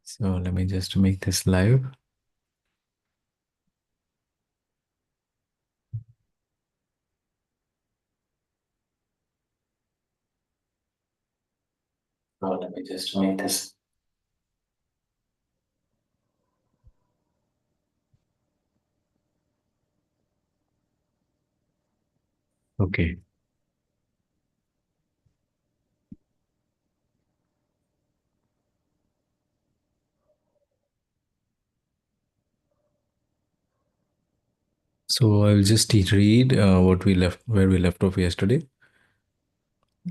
So let me just make this live. So let me just make this. Okay. So I'll just read where we left off yesterday.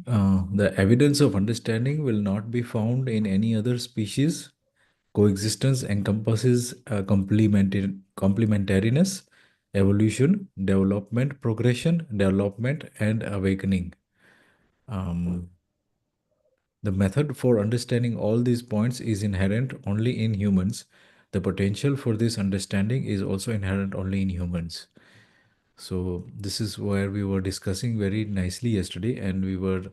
The evidence of understanding will not be found in any other species. Coexistence encompasses complementariness, evolution, development, progression, development, and awakening. Um, The method for understanding all these points is inherent only in humans. The potential for this understanding is also inherent only in humans. So this is where we were discussing very nicely yesterday, and we were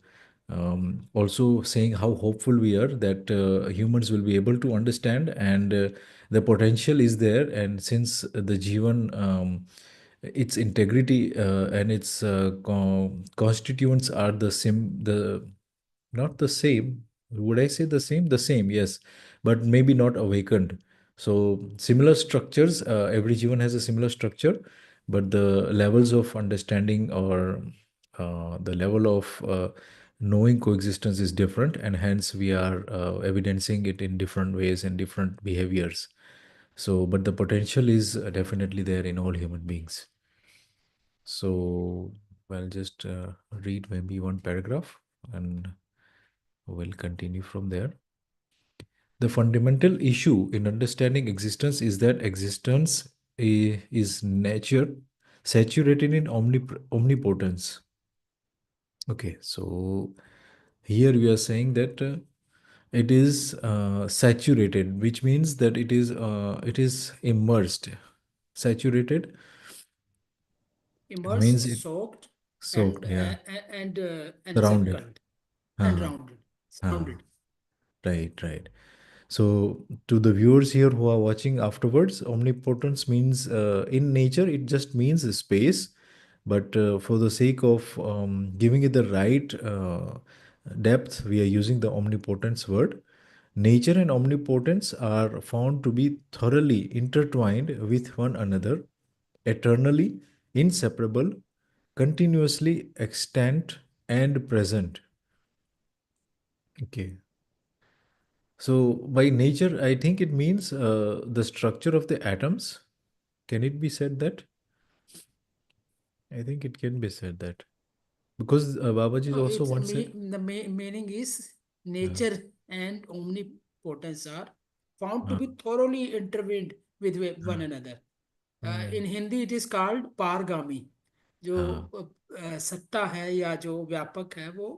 also saying how hopeful we are that humans will be able to understand, and the potential is there. And since the Jeevan, its integrity and its constituents are not the same. Would I say the same? The same, yes, but maybe not awakened. So similar structures. Every Jeevan has a similar structure, but the levels of understanding or the level of knowing coexistence is different, and hence we are evidencing it in different ways and different behaviors. So, but the potential is definitely there in all human beings. So, I'll just read maybe one paragraph and we'll continue from there. The fundamental issue in understanding existence is that existence is nature saturated in omnipotence. Okay, so here we are saying that it is saturated, which means that it is immersed. Saturated means Immersed, it soaked, soaked, yeah, and surrounded. circled and Uh, rounded, uh, surrounded. right, right. So, to the viewers here who are watching afterwards, omnipotence means in nature it just means space, but for the sake of giving it the right depth, we are using the omnipotence word. Nature and omnipotence are found to be thoroughly intertwined with one another, eternally inseparable, continuously extant, and present. Okay. So by nature, I think it means the structure of the atoms. Can it be said that? I think it can be said that because Babaji No, also it's once said. meaning is Uh, nature and omnipotence are found to uh, be thoroughly intertwined with one uh, another. uh, In Hindi it is called पारगामी. जो uh, सत्ता है या जो व्यापक है वो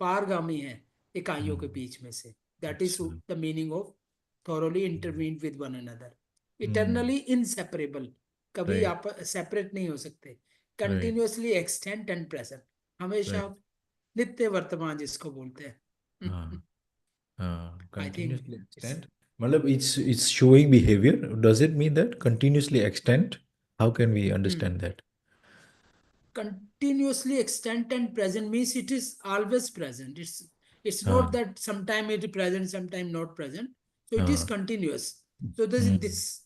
पारगामी है इकाइयों के mm, बीच में से. दैट इज अच्छा, the meaning of thoroughly intertwined with one another. mm, Eternally inseparable. कभी right, आप सेपरेट नहीं हो सकते. right. Continuously extant and present. हमेशा Right. नित्य वर्तमान जिसको बोलते हैं. Uh, I think continuously it's extent. Malab, it's showing behavior. Does it mean that continuously extent? How can we understand that? continuously extant and present means it is always present. It's Uh, not that sometime it is present, sometime not present. So it is uh, continuous. So this mm, this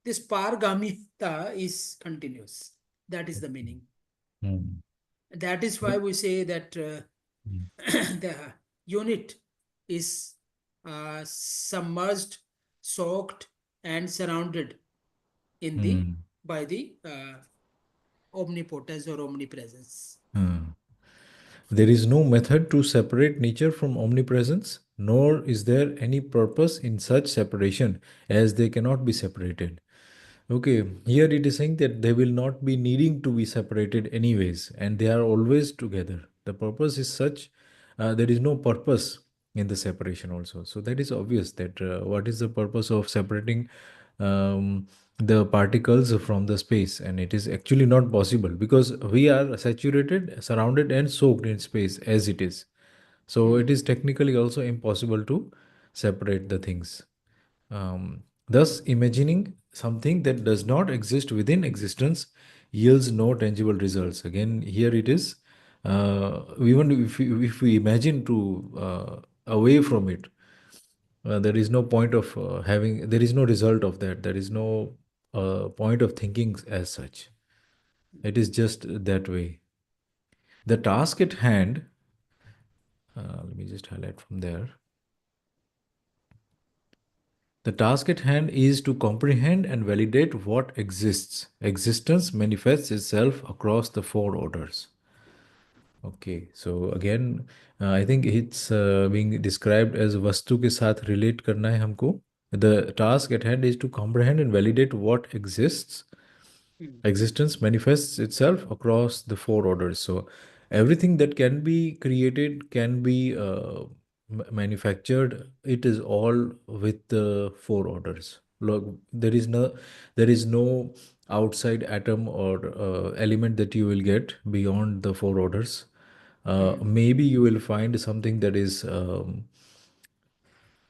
this pargamita is continuous. That is the meaning. mm, That is why but- we say that mm, the unit is submerged, soaked, and surrounded in the mm, by the omnipotence or omnipresence. mm. There is no method to separate nature from omnipresence, nor is there any purpose in such separation, as they cannot be separated. Okay, here it is saying that they will not be needing to be separated anyways, and they are always together. The purpose is such, there is no purpose in the separation also. So that is obvious that what is the purpose of separating the particles from the space, and it is actually not possible because we are saturated, surrounded, and soaked in space as it is. So it Hmm. is technically also impossible to separate the things. Thus, imagining something that does not exist within existence yields no tangible results. Again, here it is. Even if we imagine to away from it, there is no point of having, there is no result of that. There is no point of thinking as such. It is just that way. The task at hand, let me just highlight from there. The task at hand is to comprehend and validate what exists. Existence manifests itself across the four orders. Okay, so again, I think it's being described as वस्तु के साथ relate करना है हमको. The task at hand is to comprehend and validate what exists. Hmm, Existence manifests itself across the four orders. So everything that can be created can be manufactured. It is all with the four orders. Look, there is no outside atom or element that you will get beyond the four orders. Hmm, Maybe you will find something that is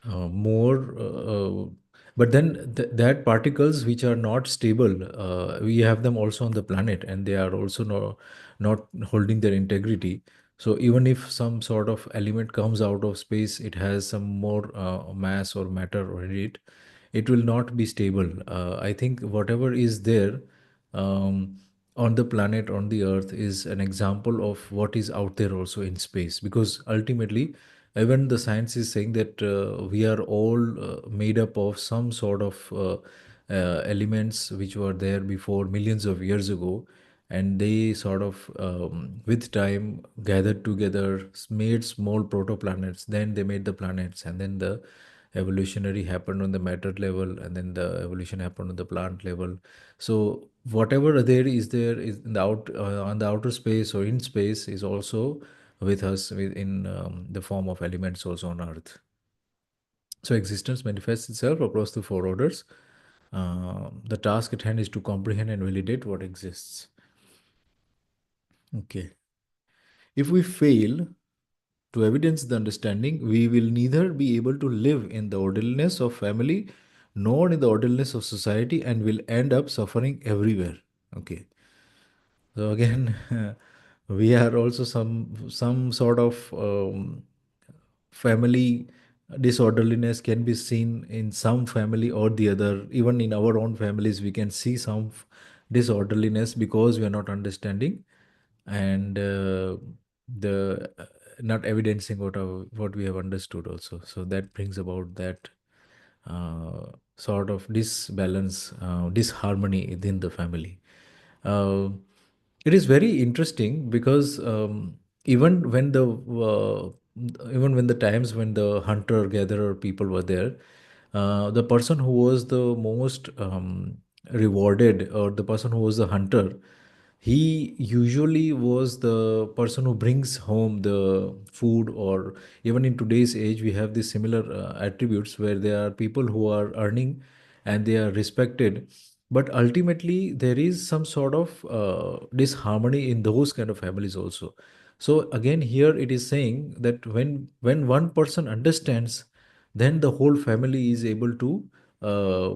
more but then that particles which are not stable, we have them also on the planet, and they are also not holding their integrity. So even if some sort of element comes out of space, it has some more mass or matter in it, it will not be stable. I think whatever is there on the planet, on the earth, is an example of what is out there also in space, because ultimately even the science is saying that we are all made up of some sort of elements which were there before millions of years ago, and they sort of with time gathered together, made small protoplanets, then they made the planets, and then the evolutionary happened on the matter level, and then the evolution happened on the plant level. So whatever there is in the on the outer space or in space is also with us in the form of elements also on earth. So existence manifests itself across the four orders. The task at hand is to comprehend and validate what exists. Okay. If we fail to evidence the understanding, we will neither be able to live in the orderliness of family nor in the orderliness of society, and will end up suffering everywhere. Okay. So again, we are also some sort of family disorderliness can be seen in some family or the other. Even in our own families, we can see some disorderliness because we are not understanding, and the not evidencing what we have understood also. So that brings about that sort of disbalance, disharmony within the family. Uh, it is very interesting because even when the even when the times when the hunter gatherer people were there, the person who was the most rewarded, or the person who was the hunter, he usually was the person who brings home the food. Or even in today's age, we have these similar attributes where there are people who are earning and they are respected, but ultimately there is some sort of disharmony in those kind of families also. So again, here it is saying that when one person understands, then the whole family is able to uh,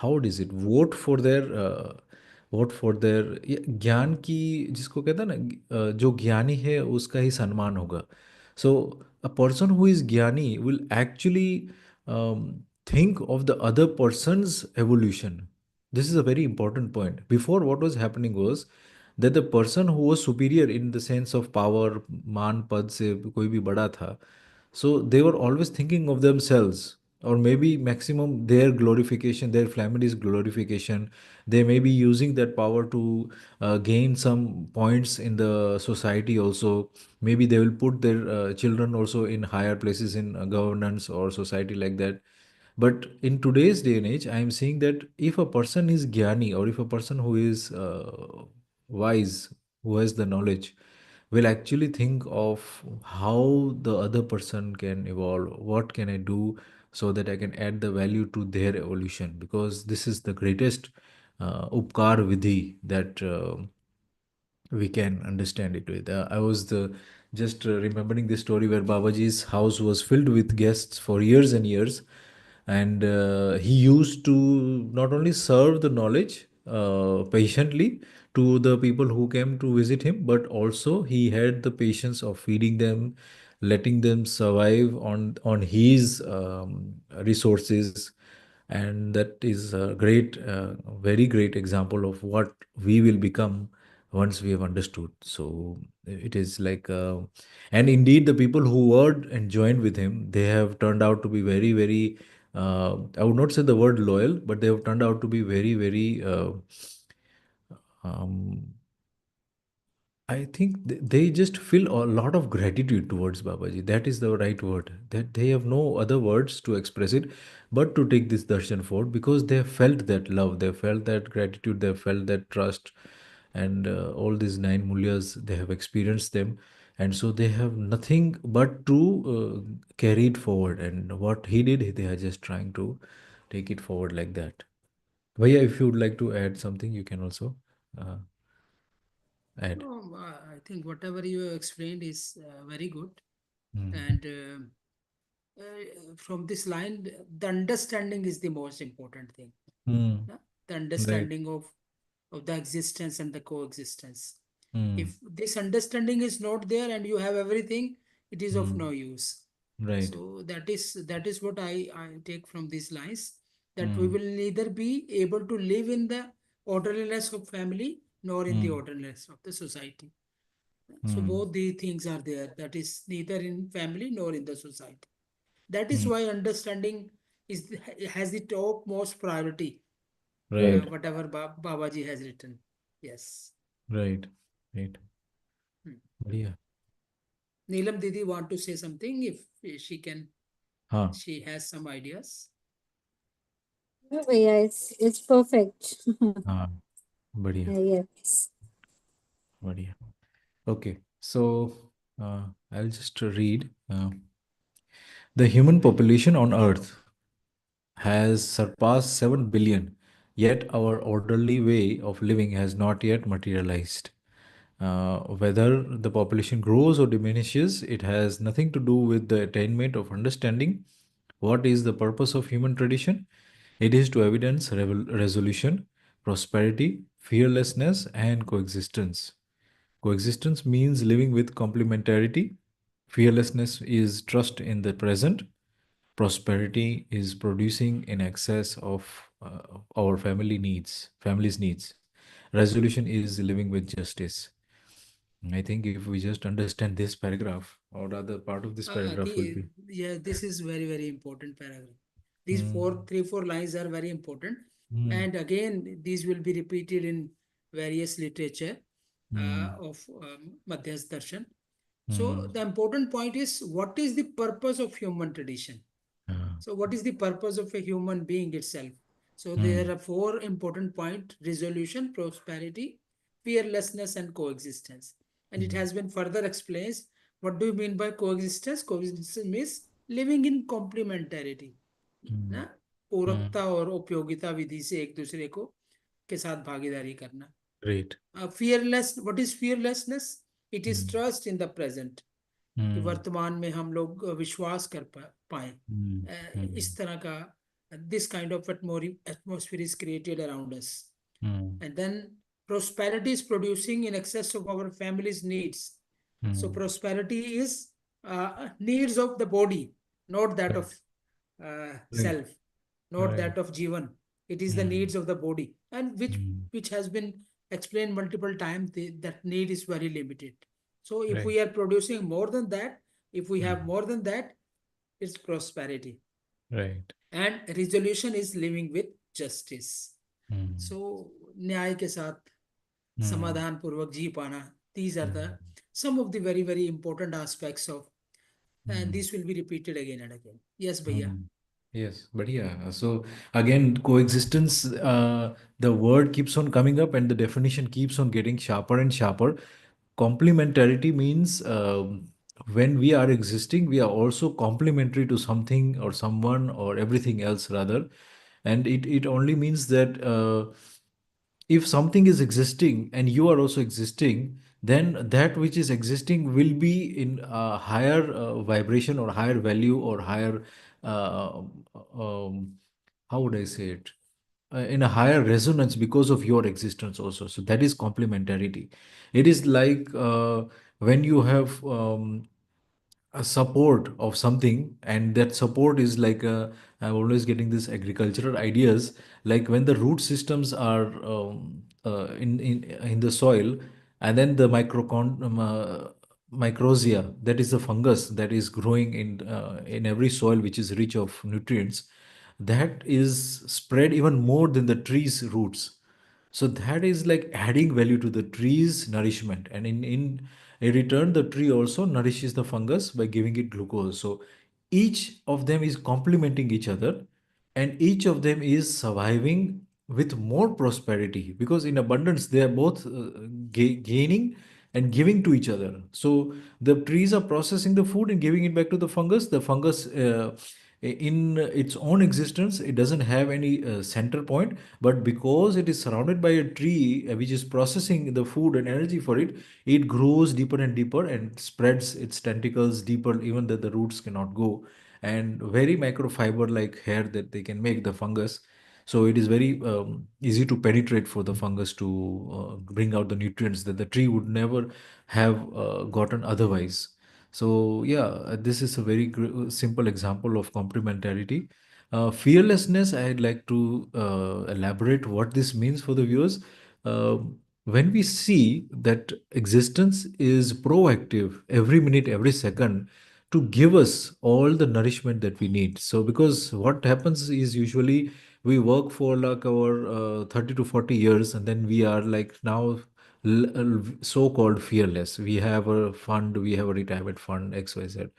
how is it, vote for their ज्ञान की, जिसको कहता है ना, जो ज्ञानी है उसका ही सम्मान होगा. सो अ पर्सन हु इज ज्ञानी will actually think of the other person's evolution. This is a very important point. Before, what was happening was that the person who was superior in the sense of power, मान पद से कोई भी बड़ा था, so they were always thinking of themselves, or maybe maximum their glorification, their family's glorification. They may be using that power to gain some points in the society also. Maybe they will put their children also in higher places in governance or society like that. But in today's day and age, I am seeing that if a person is gyani, or if a person who is wise, who has the knowledge, will actually think of how the other person can evolve, what can I do so that I can add the value to their evolution, because this is the greatest upkar vidhi that we can understand it with. I was the just remembering this story where Babaji's house was filled with guests for years and years. and he used to not only serve the knowledge patiently to the people who came to visit him, but also he had the patience of feeding them, letting them survive on his resources. And that is a great, very great example of what we will become once we have understood. So it is like, and indeed, the people who were and joined with him, they have turned out to be very, very. I would not say the word loyal, but they have turned out to be very, very. Um, I think they just feel a lot of gratitude towards Babaji. That is the right word. That they have no other words to express it, but to take this darshan forward, because they have felt that love, they felt that gratitude, they felt that trust, and all these nine mulyas, they have experienced them, and so they have nothing but to carry it forward. And what he did, they are just trying to take it forward like that. Bhaiya, if you would like to add something, you can also uh, add. No, I think whatever you have explained is very good. Mm. And from this line, the understanding is the most important thing. Mm. Yeah? The Right. understanding of the existence and the coexistence. Mm. If this understanding is not there and you have everything, it is of no Mm. use. Right. So that is what I take from these lines, that we Mm. will neither be able to live in the orderliness of family nor in the Mm. orderliness of the society. So Mm. both the things are there. That is neither in family nor in the society. That is Mm. why understanding has the topmost priority. Right. Whatever Babaji has written. Yes. Right. Right. Hmm. बढ़िया. Neelam Didi want to say something if she can. हाँ. She has some ideas. Oh, yeah, it's perfect. हाँ. बढ़िया. Yes. बढ़िया. Okay. So I'll just read. The human population on Earth has surpassed 7 billion, yet our orderly way of living has not yet materialized. Whether the population grows or diminishes, it has nothing to do with the attainment of understanding. What is the purpose of human tradition? It is to evidence resolution, prosperity, fearlessness, and coexistence. Coexistence means living with complementarity. Fearlessness is trust in the present. Prosperity is producing in excess of our family's needs. Resolution is living with justice. I think if we just understand this paragraph, or rather part of this paragraph will be. Yeah, this is very very important paragraph. These Mm. four lines are very important, Mm. and again these will be repeated in various literature Mm. of Madhyas Darshan. So Mm. the important point is, what is the purpose of human tradition? Uh, So, what is the purpose of a human being itself? So, there mm. are four important points: resolution, prosperity, fearlessness, and coexistence. And it Mm. has been further explained. What do you mean by coexistence? Coexistence means living in complementarity, ना? Mm. पूरकता Mm. और उपयोगिता विधि से एक दूसरे को के साथ भागीदारी करना. Great. Fearless, what is fearlessness? It is Mm. trust in the present. कि Mm. वर्तमान में हम लोग विश्वास कर पाए. Mm. इस Mm. तरह का this kind of atmosphere is created around us. Mm. And then prosperity is producing in excess of our family's needs. So Mm. prosperity is needs of the body, not that Right. of Right. self, not Right. that of Jeevan. It is the Mm. needs of the body, and Mm. which has been explained multiple times. That need is very limited. So if Right. we are producing more than that, if we have Mm. more than that, it's prosperity. Right. And resolution is living with justice. Mm. So न्याय के साथ Mm. समाधान पूर्वक जी पाना. These are the Mm. some of the very very important aspects of, and Mm. this will be repeated again and again. Yes, भैया. Mm. Yes, but yeah. So again, coexistence, the word keeps on coming up and the definition keeps on getting sharper and sharper. Complementarity means when we are existing, we are also complementary to something or someone or everything else, rather. And it only means that if something is existing and you are also existing, then that which is existing will be in a higher vibration or higher value or higher uh, um, how would I say it? In a higher resonance because of your existence also. So that is complementarity. It is like when you have a support of something, and that support is like I'm always getting this agricultural ideas, like when the root systems are in the soil, and then the microsia, that is the fungus that is growing in every soil which is rich of nutrients, that is spread even more than the tree's roots. So that is like adding value to the tree's nourishment, and in return the tree also nourishes the fungus by giving it glucose. So each of them is complementing each other, and each of them is surviving with more prosperity, because in abundance they are both gaining and giving to each other. So the trees are processing the food and giving it back to the fungus. The fungus in its own existence, it doesn't have any center point, but because it is surrounded by a tree which is processing the food and energy for it, it grows deeper and deeper and spreads its tentacles deeper, even that the roots cannot go, and very microfiber like hair that they can make, the fungus. So it is very easy to penetrate for the fungus to bring out the nutrients that the tree would never have gotten otherwise. So yeah, this is a very simple example of complementarity. Fearlessness, I'd like to elaborate what this means for the viewers. When we see that existence is proactive every minute, every second, to give us all the nourishment that we need. So, because what happens is usually we work for like our 30 to 40 years, and then we are like now so-called fearless. We have a fund, we have a retirement fund, XYZ.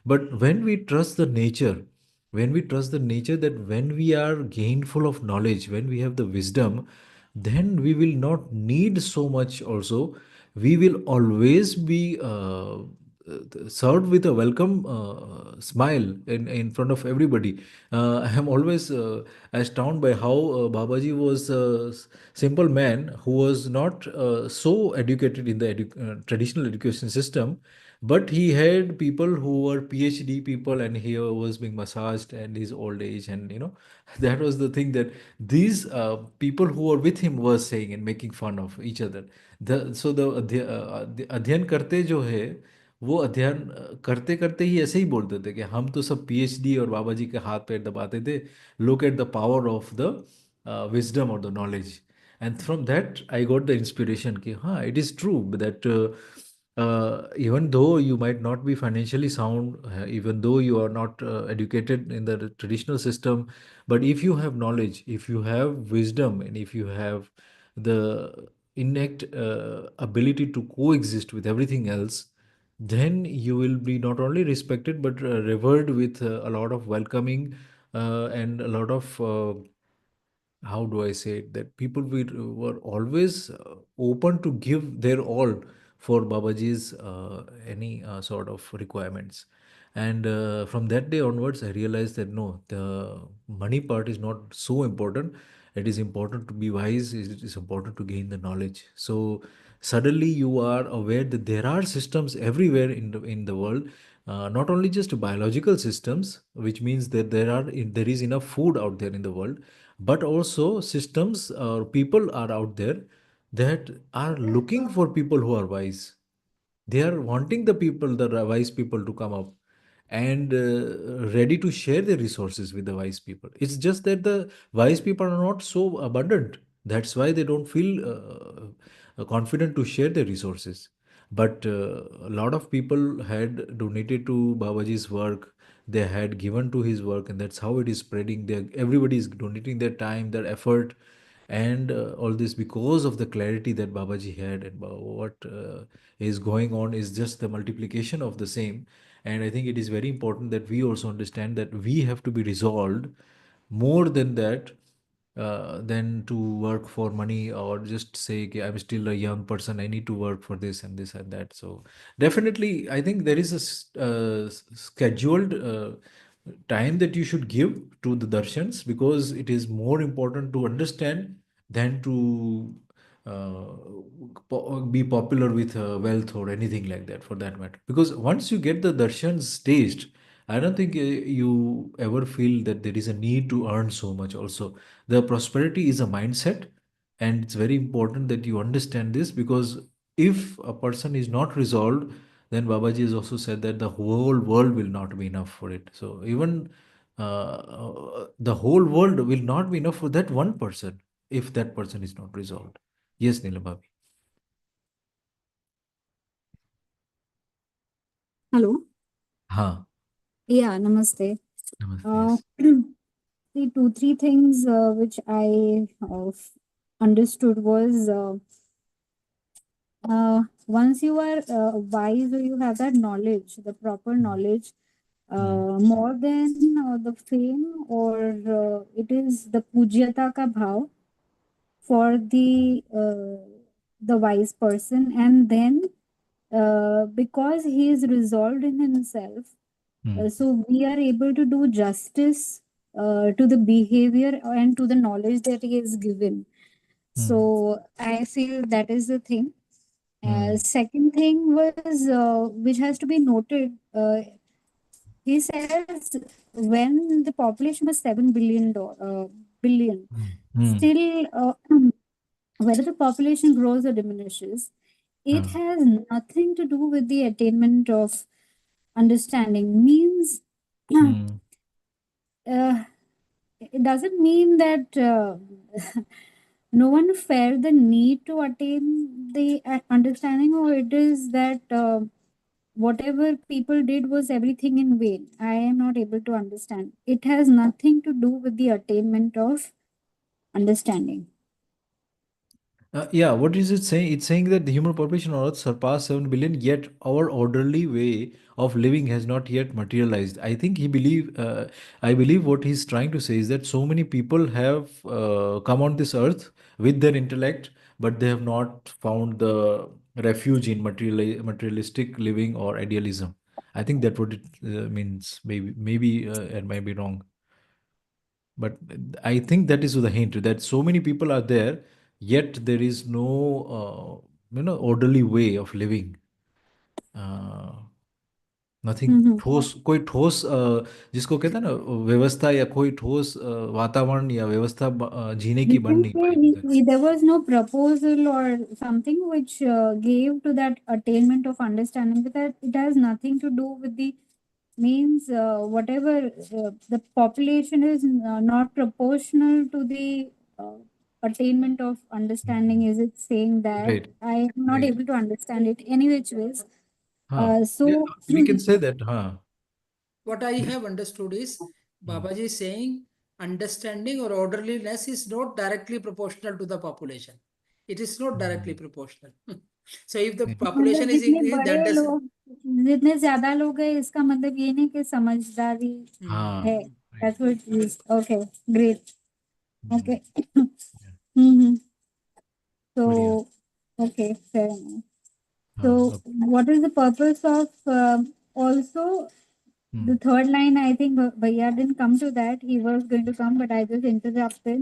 But when we trust the nature, when we trust the nature, that when we are gainful of knowledge, when we have the wisdom, then we will not need so much also. We will always be served with a welcome smile in front of everybody. I am always astounded by how Babaji was a simple man who was not so educated in the traditional education system, but he had people who were PhD people, and he was being massaged and his old age, and that was the thing that these people who were with him were saying and making fun of each other. The अध्ययन करते जो है, वो अध्ययन करते करते ही ऐसे ही बोलते थे कि हम तो सब PhD और बाबा जी के हाथ पैर दबाते थे. Look at the power of the wisdom or the knowledge. And from that I got the inspiration कि हाँ, it is true that even though you might not be financially sound, even though you are not educated in the traditional system, but if you have knowledge, if you have wisdom, and if you have the innate ability to coexist with everything else, then you will be not only respected but revered with a lot of welcoming and a lot of how do I say it, that people were always open to give their all for Babaji's any sort of requirements. And from that day onwards, I realized that no, the money part is not so important. It is important to be wise. It is important to gain the knowledge. So suddenly you are aware that there are systems everywhere in the world, not only just biological systems, which means that there is enough food out there in the world, but also systems or people are out there that are looking for people who are wise. They are wanting the wise people to come up and ready to share their resources with the wise people. It's just that the wise people are not so abundant. That's why they don't feel confident to share their resources. But a lot of people had donated to Babaji's work. They had given to his work, and that's how it is spreading. Everybody is donating their time, their effort, and all this because of the clarity that Babaji had, and what is going on is just the multiplication of the same. And I think it is very important that we also understand that we have to be resolved more than that, than to work for money, or just say, "Okay, I'm still a young person, I need to work for this and this and that." So definitely, I think there is a scheduled time that you should give to the darshans, because it is more important to understand than to uh, be popular with wealth or anything like that, for that matter. Because once you get the darshan's taste, I don't think you ever feel that there is a need to earn so much. Also, the prosperity is a mindset, and it's very important that you understand this, because if a person is not resolved, then Babaji has also said that the whole world will not be enough for it. So even the whole world will not be enough for that one person if that person is not resolved. Yes, Nilam. Hello. हाँ. Yeah, namaste. Namaste. Uh, Yes. the two, three things which I understood was once you are wise or you have that knowledge, the proper knowledge, Hmm. more than the fame or it is the pujyata ka bhav for the wise person, and then because he is resolved in himself, Hmm. so we are able to do justice to the behavior and to the knowledge that he is given. Hmm. So I feel that is the thing. Hmm. Second thing was which has to be noted. He says when the population was 7 billion billion, Hmm. Hmm. still whether the population grows or diminishes, it हाँ. has nothing to do with the attainment of understanding. Means Hmm. uh, it doesn't mean that no one felt the need to attain the understanding, or it is that whatever people did was everything in vain. I am not able to understand. It has nothing to do with the attainment of understanding. Yeah, what is it saying? It's saying that the human population on Earth surpassed 7 billion, yet our orderly way of living has not yet materialized. I think I believe what he's trying to say is that so many people have come on this earth with their intellect, but they have not found the refuge in materialistic living or idealism. I think that what it means. Maybe it might be wrong. But I think that is the hint that so many people are there, yet there is no orderly way of living. uh, Nothing Mhm. ठोस, कोई ठोस जिसको कहते हैं ना व्यवस्था, या कोई ठोस वातावरण या व्यवस्था जीने की We बन can नहीं say पाई अभी तक. there was no proposal or something which gave to that attainment of understanding, because it has nothing to do with the means whatever the population is not proportional to the uh, attainment of understanding. Is it saying that Right, I am not right. able to understand it any which ways? Huh. Yeah, So we can say that. Huh. What I have understood is Hmm. Babaji is saying understanding or orderliness is not directly proportional to the population. It is not directly Hmm. proportional. So if the Yeah. population मतलब is जितने increased, that बड़े does. लोग, जितने ज्यादा लोग हैं, इसका मतलब ये नहीं कि समझदारी हाँ. है. Hmm. Right. That's what it is. Okay, great. Hmm. Okay. Yeah. Mm-hmm. बढ़िया. So, okay, fair enough. हाँ. So, what is the purpose of also Hmm. the third line? I think Bhaiya didn't come to that. He was going to come, but I just interrupted.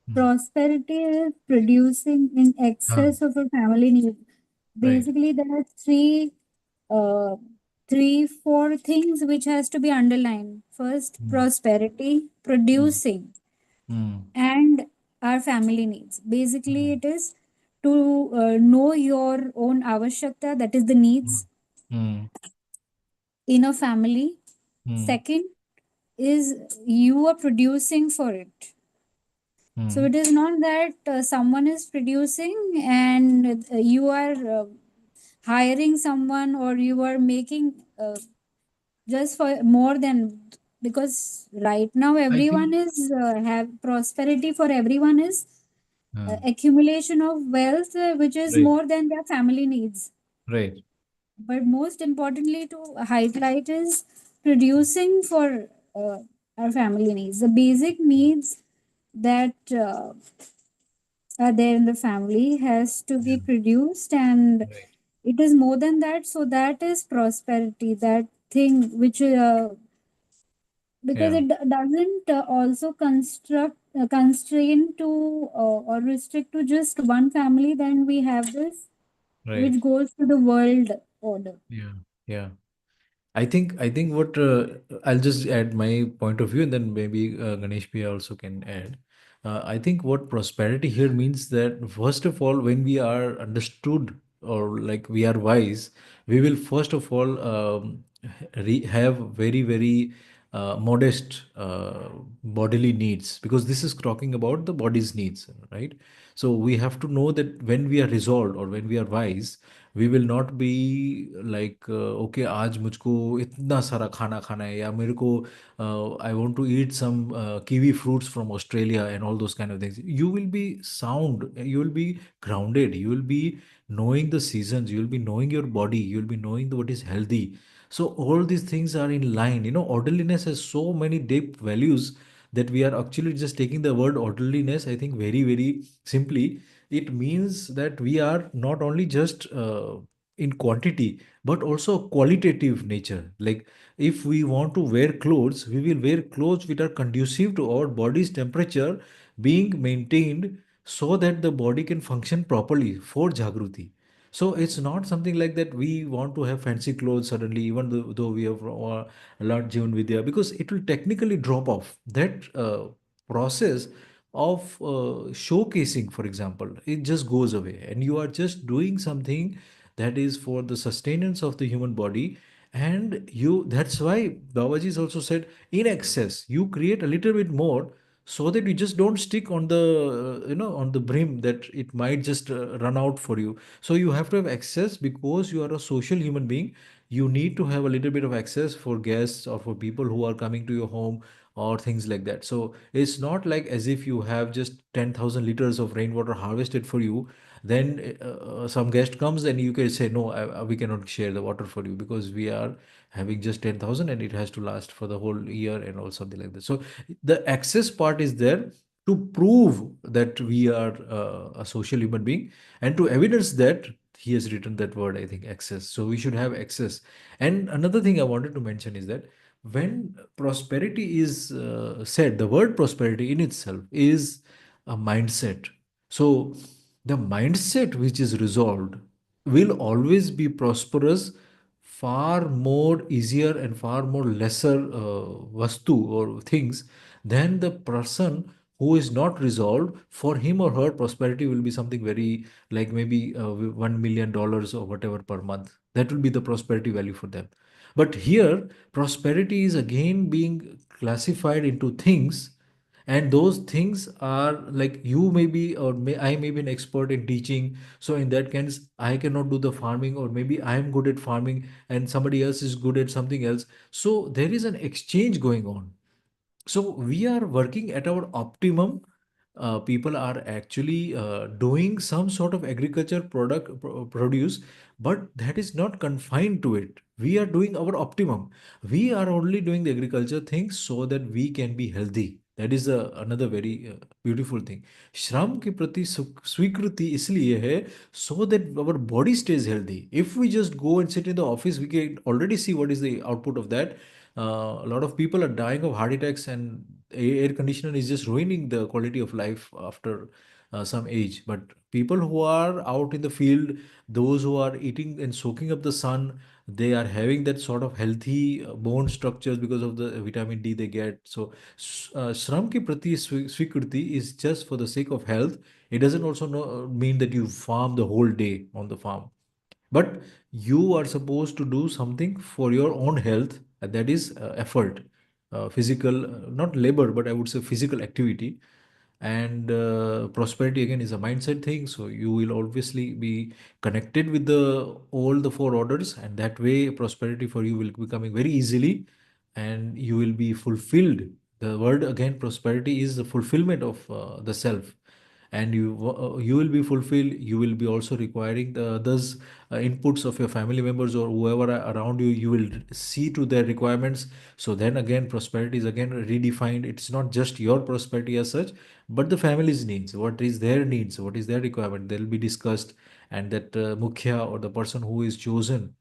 Hmm. Prosperity is producing in हाँ. excess of a family need. Right. Basically, there are uh, four things which has to be underlined. First, Hmm. prosperity, Hmm. producing, Hmm. and our family needs. Basically, Hmm. it is to know your own avashyakta, that is the Hmm. needs Hmm. in a family. Hmm. Second is you are producing for it. So Hmm. it is not that someone is producing and you are hiring someone, or you are making just for more than, because right now I everyone think. is have prosperity for everyone is accumulation of wealth which is Right, more than their family needs. right. But most importantly to highlight is producing for uh, our family needs, the basic needs that are there in the family has to be Yeah, produced, and right. it is more than that. So that is prosperity, that thing which because Yeah, it doesn't also construct constrain to or restrict to just one family. Then we have this right. which goes to the world order. Yeah, yeah. I think what I'll just add my point of view, and then maybe Ganesh Bhaiya also can add. I think what prosperity here means that first of all, when we are understood or like we are wise, we will first of all have very modest bodily needs, because this is talking about the body's needs, right? So we have to know that when we are resolved or when we are wise, we will not be like okay, आज मुझको इतना सारा खाना खाना है, या मेरे को I want to eat some kiwi fruits from Australia and all those kind of things. You will be sound, you will be grounded, you will be knowing the seasons, you will be knowing your body, you will be knowing what is healthy. So all these things are in line. Orderliness has so many deep values that we are actually just taking the word orderliness, I think, very simply. It means that we are not only just in quantity but also qualitative nature. Like, if we want to wear clothes, we will wear clothes which are conducive to our body's temperature being maintained, so that the body can function properly for jagruti. So it's not something like that we want to have fancy clothes suddenly, even though we have learned Jeevan Vidya, because it will technically drop off. That process of showcasing, for example, it just goes away, and you are just doing something that is for the sustenance of the human body. And that's why Babaji's also said, in excess you create a little bit more, so that you just don't stick on the on the brim, that it might just run out for you. So you have to have access, because you are a social human being. You need to have a little bit of access for guests or for people who are coming to your home, or things like that. So it's not like as if you have just 10,000 liters of rainwater harvested for you. Then some guest comes and you can say, no, we cannot share the water for you, because we are having just 10,000 and it has to last for the whole year and all, something like that. So the access part is there to prove that we are a social human being, and to evidence that he has written that word, I think, access. So we should have access. And another thing I wanted to mention is that when prosperity is said, the word prosperity in itself is a mindset. So the mindset which is resolved will always be prosperous, far more easier and far more lesser vastu or things than the person who is not resolved. For him or her, prosperity will be something very, like maybe $1 million or whatever per month. That will be the prosperity value for them. But here, prosperity is again being classified into things, and those things are like, you may be, or I may be an expert in teaching. So in that case, I cannot do the farming, or maybe I am good at farming and somebody else is good at something else. So there is an exchange going on. So we are working at our optimum. People are actually doing some sort of agriculture produce, but that is not confined to it. We are doing our optimum. We are only doing the agriculture things so that we can be healthy. That is another very beautiful thing. श्रम के प्रति स्वीकृति इसलिए है, so that our body stays healthy. If we just go and sit in the office, we can already see what is the output of that. A lot of people are dying of heart attacks, and air conditioner is just ruining the quality of life after some age. But people who are out in the field, those who are eating and soaking up the sun, they are having that sort of healthy bone structures because of the vitamin D they get. So shram ki prati swikriti is just for the sake of health. It doesn't also mean that you farm the whole day on the farm, but you are supposed to do something for your own health, and that is effort, physical, not labor, but I would say physical activity. And prosperity again is a mindset thing, so you will obviously be connected with the all the four orders, and that way prosperity for you will be coming very easily, and you will be fulfilled. The word again, prosperity, is the fulfillment of the self. And you will be fulfilled. You will be also requiring the others inputs of your family members or whoever are around you. You will see to their requirements. So then again, prosperity is again redefined. It's not just your prosperity as such, but the family's needs. What is their needs, what is their requirement, they'll be discussed. And that mukhya, or the person who is chosen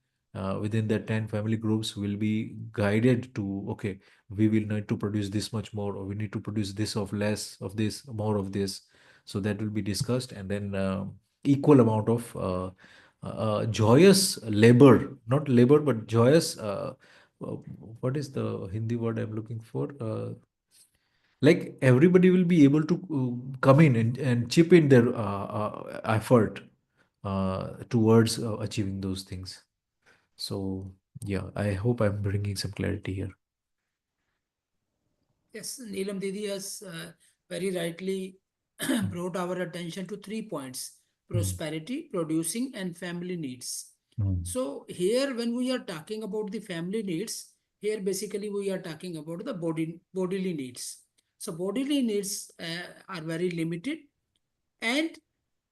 within that 10 family groups, will be guided to, okay, we will need to produce this much more, or we need to produce this of less of this, more of this. So that will be discussed, and then equal amount of joyous labor, not labor, but joyous uh, what is the Hindi word I'm looking for? Like everybody will be able to come in and chip in their effort towards achieving those things. So yeah, I hope I'm bringing some clarity here. Yes, Neelam Didi has very rightly Mm, brought our attention to 3 points: mm, prosperity, producing, and family needs. mm, So, here, when we are talking about the family needs, here basically we are talking about the bodily needs. So, bodily needs are very limited, and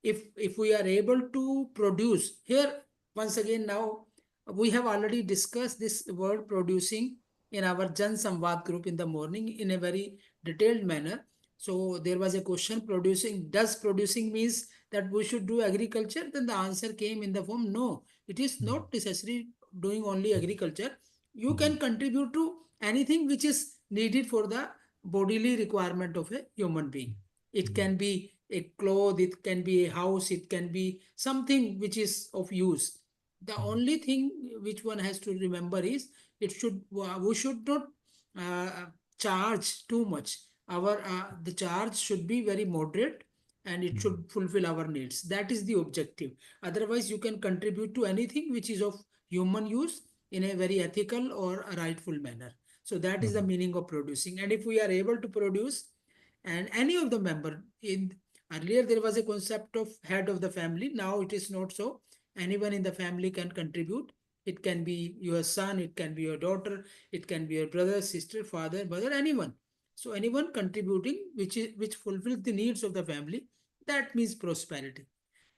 if we are able to produce here, once again, now we have already discussed this word producing in our Jan Samvad group in the morning in a very detailed manner. So there was a question: producing, does producing means that we should do agriculture? Then the answer came in the form: no, it is mm, not necessary doing only agriculture. You mm, can contribute to anything which is needed for the bodily requirement of a human being. It mm, can be a cloth, it can be a house, it can be something which is of use. The mm, only thing which one has to remember is we should not uh, charge too much. Our the charge should be very moderate, and it mm, should fulfill our needs. That is the objective. Otherwise, you can contribute to anything which is of human use in a very ethical or a rightful manner. So that is the mm, meaning of producing. And if we are able to produce, and any of the member in, earlier there was a concept of head of the family, now it is not so. Anyone in the family can contribute. It can be your son, it can be your daughter, it can be your brother, sister, father, mother, anyone. So anyone contributing which fulfills the needs of the family, that means prosperity.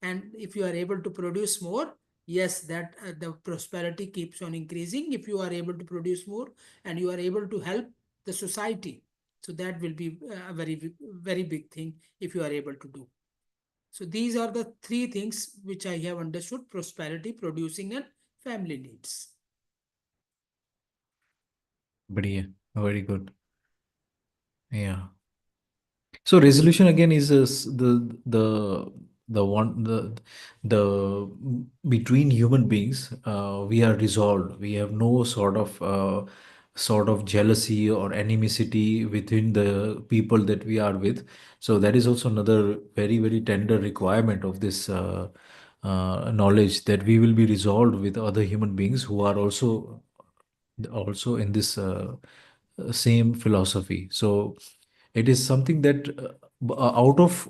And if you are able to produce more, yes, that the prosperity keeps on increasing. If you are able to produce more and you are able to help the society, so that will be a very big thing if you are able to do. So these are the three things which I have understood: prosperity, producing, and family needs. बढ़िया, very good. Yeah. So resolution again is the one the between human beings, we are resolved. We have no sort of jealousy or animosity within the people that we are with. So that is also another very tender requirement of this knowledge, that we will be resolved with other human beings who are also in this same philosophy. So it is something that out of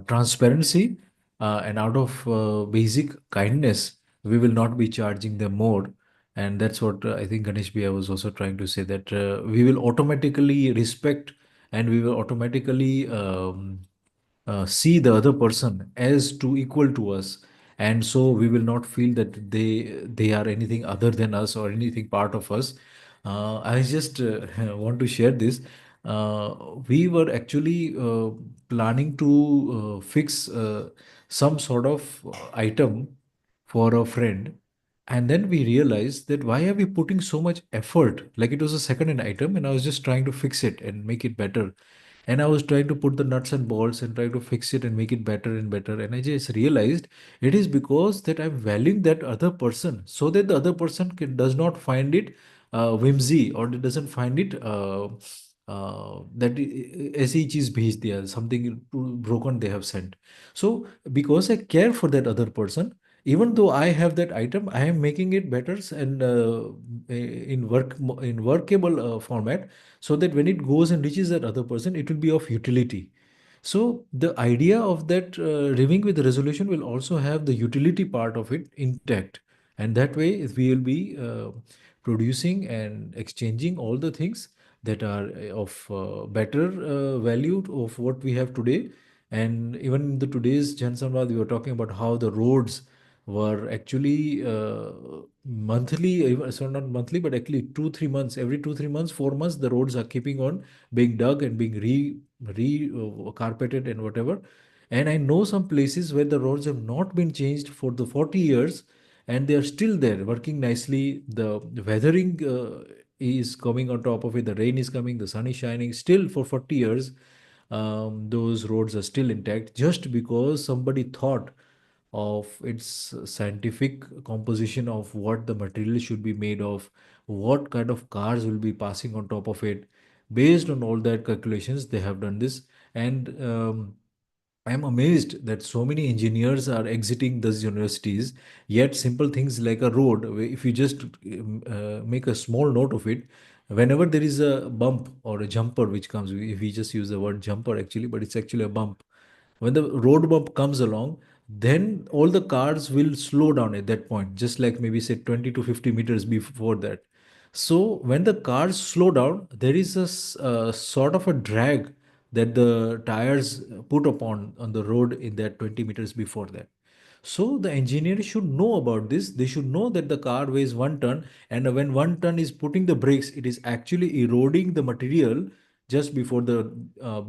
transparency and out of basic kindness, we will not be charging them more. And that's what I think Ganesh Bhaiya was also trying to say, that we will automatically respect, and we will automatically see the other person as to equal to us, and so we will not feel that they are anything other than us or anything part of us. I just want to share this. We were actually planning to fix some sort of item for a friend, and then we realized that why are we putting so much effort? Like, it was a second hand item, and I was just trying to fix it and make it better, and I was trying to put the nuts and bolts and try to fix it and make it better and better. And I just realized it is because that I'm valuing that other person, so that the other person does not find it whimsy, or it doesn't find it that ऐसी ही चीज भेज दिया, something broken they have sent. So because I care for that other person, even though I have that item, I am making it better and in workable format, so that when it goes and reaches that other person, it will be of utility. So the idea of that living with resolution will also have the utility part of it intact, and that way we will be producing and exchanging all the things that are of better value of what we have today. And even in the today's Jan Samvad, we were talking about how the roads were actually monthly, so not monthly, but actually 2 3 months, every 2 3 months, 4 months, the roads are keeping on being dug and being re carpeted and whatever. And I know some places where the roads have not been changed for the 40 years, and they are still there working nicely. The weathering is coming on top of it, the rain is coming, the sun is shining, still for 40 years those roads are still intact, just because somebody thought of its scientific composition of what the material should be made of, what kind of cars will be passing on top of it. Based on all that calculations, they have done this. And I'm amazed that so many engineers are exiting those universities. Yet, simple things like a road, if you just make a small note of it, whenever there is a bump or a jumper which comes, if we just use the word jumper actually, but it's actually a bump. When the road bump comes along, then all the cars will slow down at that point, just like maybe say 20 to 50 meters before that. So when the cars slow down, there is a sort of a drag that the tires put upon on the road in that 20 meters before that. So the engineer should know about this. They should know that the car weighs 1 ton, and when 1 ton is putting the brakes, it is actually eroding the material just before the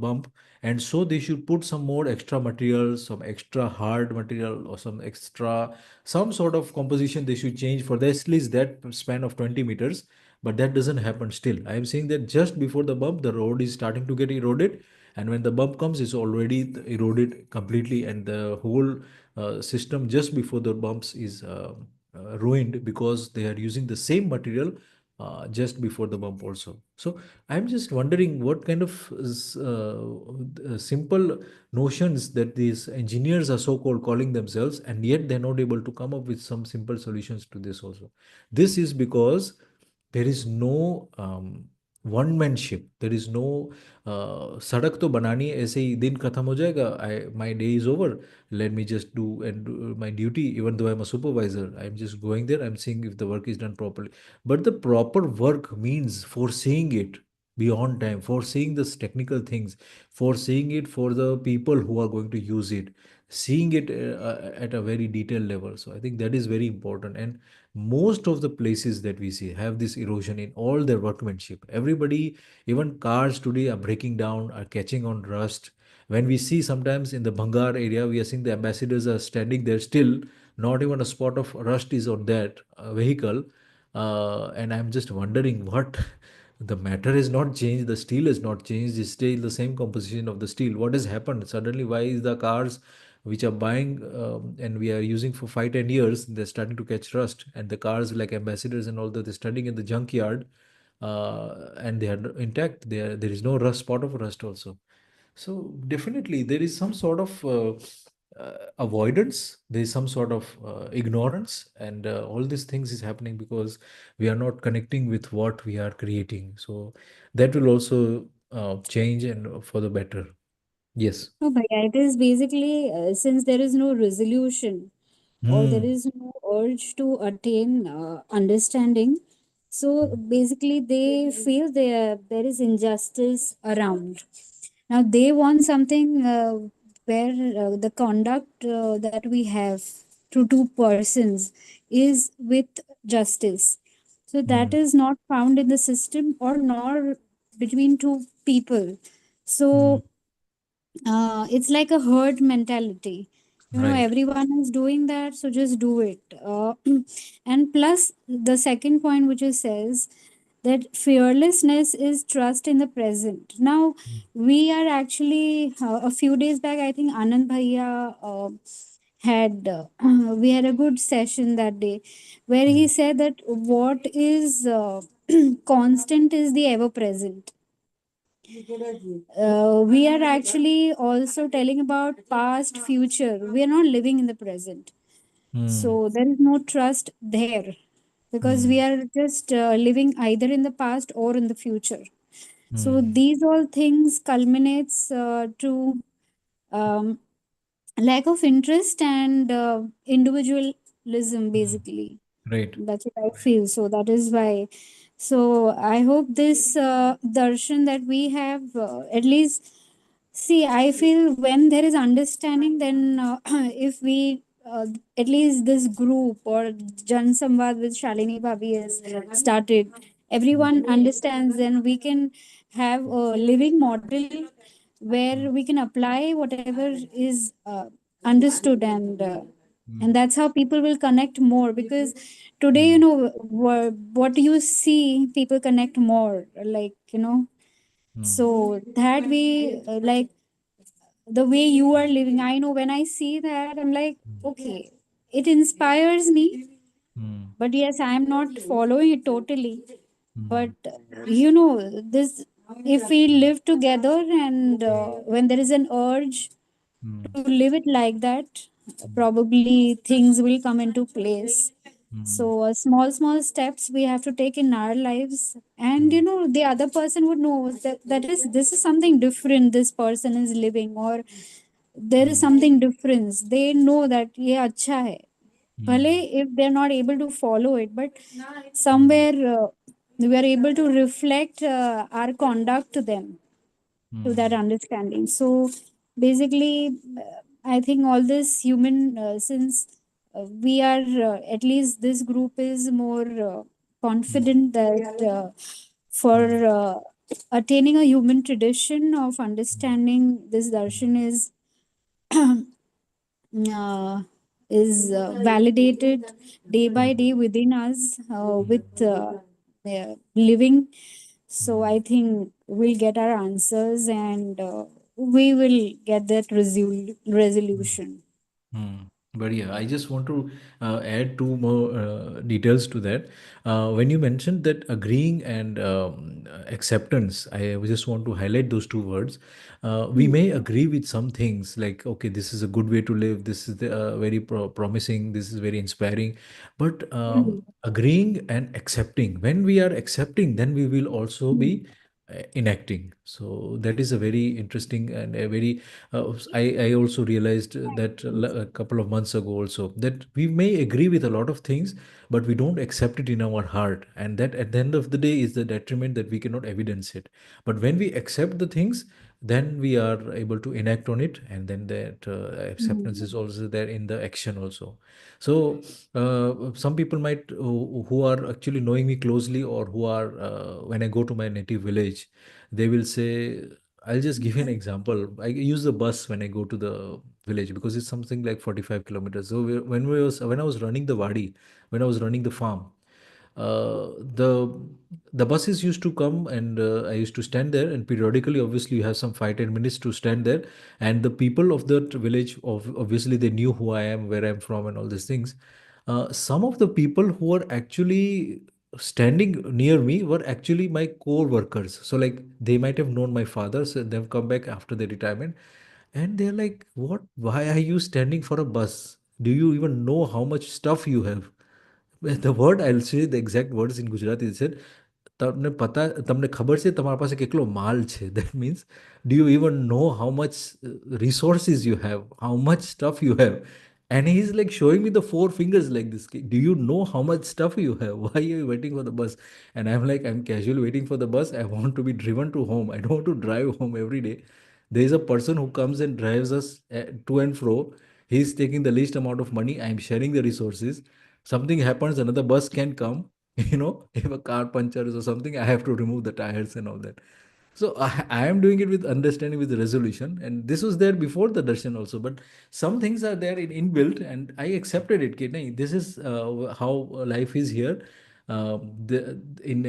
bump. And so they should put some more extra material, some extra hard material, or some sort of composition they should change for at least that span of 20 meters. But that doesn't happen still. I am saying that just before the bump, the road is starting to get eroded, and when the bump comes, it's already eroded completely, and the whole system just before the bumps is ruined because they are using the same material just before the bump also. So I'm just wondering what kind of simple notions that these engineers are so-called calling themselves, and yet they're not able to come up with some simple solutions to this also. This is because there is no one manship. There is no सड़क तो बनानी है, ऐसे ही दिन खत्म हो जाएगा, I my day is over, let me just do and do my duty. Even though I'm a supervisor, I'm just going there, I'm seeing if the work is done properly. But the proper work means foreseeing it beyond time, foreseeing this technical things, foreseeing it for the people who are going to use it, seeing it at a very detailed level. So I think that is very important. And most of the places that we see have this erosion in all their workmanship. Everybody, even cars today are breaking down, are catching on rust. When we see sometimes in the Bhangar area, we are seeing the ambassadors are standing there still, not even a spot of rust is on that vehicle. And I'm just wondering what the matter has not changed, the steel has not changed, it's still the same composition of the steel. What has happened? Suddenly, why is the cars which are buying and we are using for 5 10 years, they're starting to catch rust? And the cars like ambassadors and all that, they're standing in the junkyard and they are intact. There is no rust, spot of rust also. So definitely there is some sort of avoidance, there is some sort of ignorance, and all these things is happening because we are not connecting with what we are creating. So that will also change and for the better. Yes. No, but it is basically since there is no resolution or there Hmm. is no urge to attain understanding. So basically, they feel there is injustice around. Now they want something where the conduct that we have to two persons is with justice. So that Hmm. is not found in the system or nor between two people. Hmm. So it's like a herd mentality. Right. Everyone is doing that, so just do it. And plus the second point, which is says that fearlessness is trust in the present. Now we are actually a few days back, I think Anand Bhaiya had we had a good session that day where he Hmm. said that what is constant is the ever present. We are actually also telling about past future, we are not living in the present. Hmm. So there is no trust there because we Hmm. are just living either in the past or in the future. So Hmm. these all things culminates to um, lack of interest and individualism Hmm. basically. Right. That's what I feel. So that is why. So I hope this darshan that we have, at least, see, I feel when there is understanding, then if we, at least this group or Jan Samvad with Shalini Bhabi has started, everyone understands, then we can have a living model where we can apply whatever is understood, and that's how people will connect more because today Hmm. what you see people connect more, like Hmm. so that way like the way you are living, I know when I see that I'm like, okay, it inspires me. mm, But yes, I am not following it totally. But mm, this, if we live together, and when there is an urge mm, to live it like that, mm, probably things will come into place. mm, So small steps we have to take in our lives, and mm, the other person would know that this is something different this person is living, or there is mm, something difference. They know that ye acha hai. Bhale mm, if they're not able to follow it, but mm, somewhere we are able to reflect our conduct to them, to that mm, understanding. So basically, I think all this human, since we are, at least this group is more mm, confident that for mm, uh, attaining a human tradition of mm, understanding this darshan uh, is validated day by mm, day within us, mm, with living. So mm. I think we'll get our answers, and we will get that Mm. resolution. Hmm. But yeah, I just want to add two more details to that. When you mentioned that agreeing and acceptance, I just want to highlight those two words. We Hmm. may agree with some things like, okay, this is a good way to live, this is very promising, this is very inspiring. But Hmm. agreeing and accepting, when we are accepting, then we will also Hmm. be enacting. So that is a very interesting and a very I also realized that a couple of months ago also, that we may agree with a lot of things, but we don't accept it in our heart. And that at the end of the day is the detriment that we cannot evidence it. But when we accept the things, then we are able to enact on it. And then that acceptance Hmm. is also there in the action also. So some people might, who are actually knowing me closely, or who are, when I go to my native village, they will say, I'll just give you an example. I use the bus when I go to the village because it's something like 45 kilometers. So when I was running the wadi, when I was running the farm, uh, the the buses used to come, and I used to stand there, and periodically, obviously, you have some 5-10 minutes to stand there, and the people of that village, obviously, they knew who I am, where I'm from, and all these things. Some of the people who were actually standing near me were actually my co-workers. So like they might have known my father, so they've come back after their retirement, and they're like, "What? Why are you standing for a bus? Do you even know how much stuff you have?" Well, the word, I'll say the exact words in Gujarati. They said, તમને ખબર છે તમારા પાસે કેટલો માલ છે. That means, do you even know how much resources you have, how much stuff you have? And he's like showing me the four fingers like this. Do you know how much stuff you have? Why are you waiting for the bus? And I'm like, I'm casually waiting for the bus. I want to be driven to home. I don't want to drive home every day. There is a person who comes and drives us to and fro. He's taking the least amount of money. I'm sharing the resources. Something happens, another bus can come. If a car punctures or something, I have to remove the tires and all that. So I am doing it with understanding, with resolution, and this was there before the darshan also. But some things are there in inbuilt, and I accepted it. कि नहीं, this is how life is here. In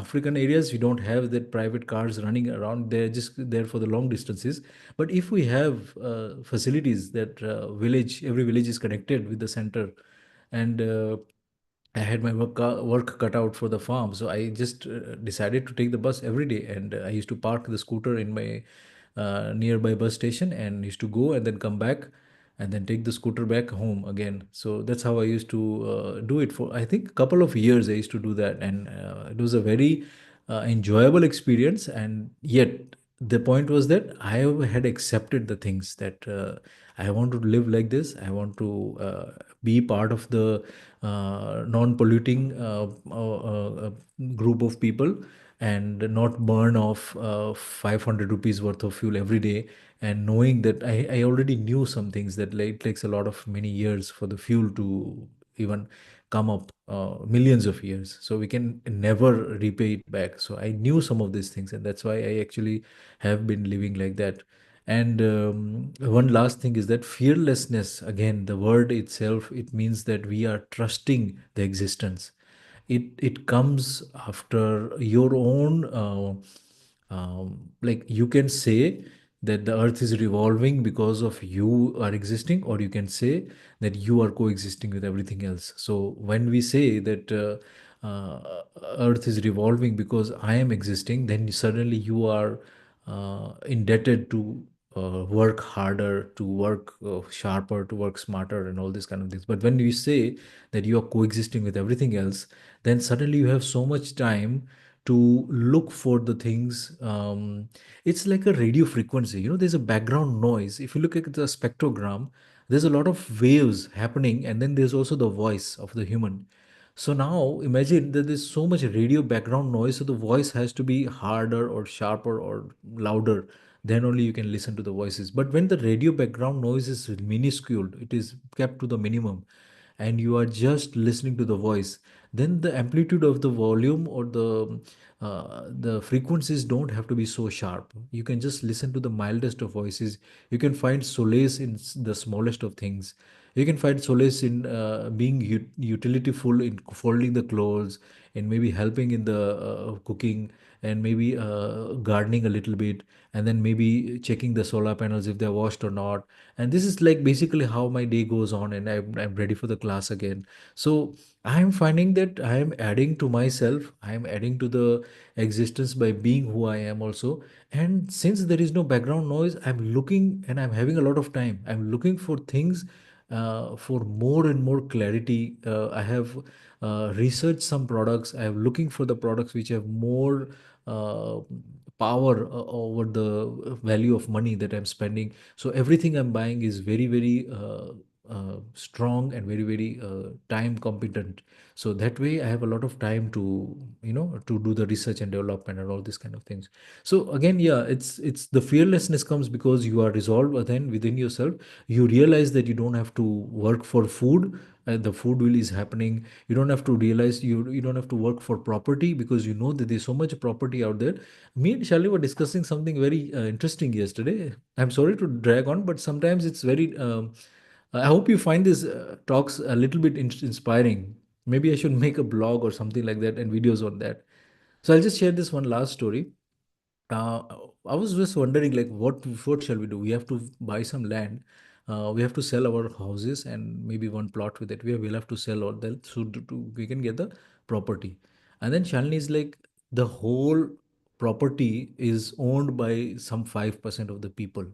African areas, we don't have that private cars running around. They're just there for the long distances. But if we have facilities that every village is connected with the center, and I had my work cut out for the farm, so I just decided to take the bus every day, and I used to park the scooter in my nearby bus station, and used to go and then come back, and then take the scooter back home again. So that's how I used to do it for, I think, a couple of years. I used to do that, and it was a very enjoyable experience. And yet, the point was that I had accepted the things that I want to live like this. I want to be part of the non-polluting group of people, and not burn off 500 rupees worth of fuel every day. And knowing that I already knew some things, that like, it takes a lot of many years for the fuel to even come up, millions of years, so we can never repay it back. So I knew some of these things, and that's why I actually have been living like that. And one last thing is that fearlessness, again, the word itself, it means that we are trusting the existence. It comes after your own, like you can say that the earth is revolving because of you are existing, or you can say that you are coexisting with everything else. So when we say that earth is revolving because I am existing, then suddenly you are indebted to work harder, to work sharper, to work smarter, and all these kind of things. But when you say that you are coexisting with everything else, then suddenly you have so much time to look for the things. It's like a radio frequency. There's a background noise. If you look at the spectrogram, there's a lot of waves happening, and then there's also the voice of the human. So now imagine that there's so much radio background noise, so the voice has to be harder or sharper or louder. Then only you can listen to the voices. But when the radio background noise is minuscule, it is kept to the minimum, and you are just listening to the voice, then the amplitude of the volume or the frequencies don't have to be so sharp. You can just listen to the mildest of voices. You can find solace in the smallest of things. You can find solace in being utilityful in folding the clothes, and maybe helping in the cooking, and maybe gardening a little bit, and then maybe checking the solar panels if they're washed or not. And this is like basically how my day goes on, and I'm ready for the class again. So I'm finding that I am adding to myself, I am adding to the existence by being who I am also. And since there is no background noise, I'm looking and I'm having a lot of time. I'm looking for things for more and more clarity. I have researched some products. I am looking for the products which have more uh, power over the value of money that I'm spending. So everything I'm buying is very, very strong and very, very time competent. So that way I have a lot of time to, to do the research and development and all these kind of things. So again, yeah, it's the fearlessness comes because you are resolved within yourself. You realize that you don't have to work for food. The food will is happening. You don't have to realize, you don't have to work for property, because you know that there's so much property out there. Me and Shalini were discussing something very interesting yesterday. I'm sorry to drag on, but sometimes it's very. I hope you find these talks a little bit inspiring. Maybe I should make a blog or something like that and videos on that. So I'll just share this one last story. uh, I was just wondering, like, what shall we do? We have to buy some land. We have to sell our houses and maybe one plot with it. We'll have to sell all that so we can get the property. And then Shalini is like, the whole property is owned by some 5% of the people,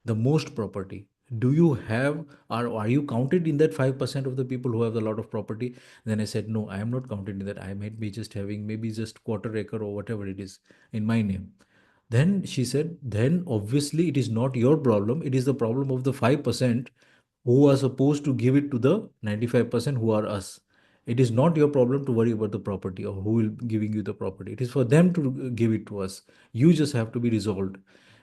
the most property. Do you have, or are you counted in that 5% of the people who have a lot of property? Then I said, no, I am not counted in that. I might be just having maybe just quarter acre or whatever it is in my name. Then she said, then obviously it is not your problem. It is the problem of the 5% who are supposed to give it to the 95% who are us. It is not your problem to worry about the property or who will giving you the property. It is for them to give it to us. You just have to be resolved.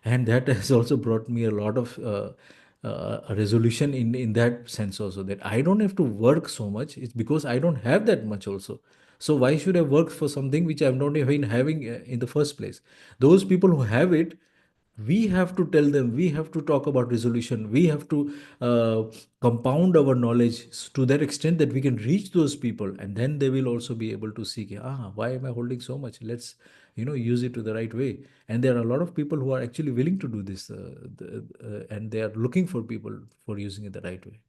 And that has also brought me a lot of a resolution in that sense also, that I don't have to work so much. It's because I don't have that much also. So why should I work for something which I'm not even having in the first place? Those people who have it, we have to tell them, we have to talk about resolution, we have to uh, compound our knowledge to that extent that we can reach those people, and then they will also be able to see, why am I holding so much? Let's use it to the right way. And there are a lot of people who are actually willing to do this, and they are looking for people for using it the right way.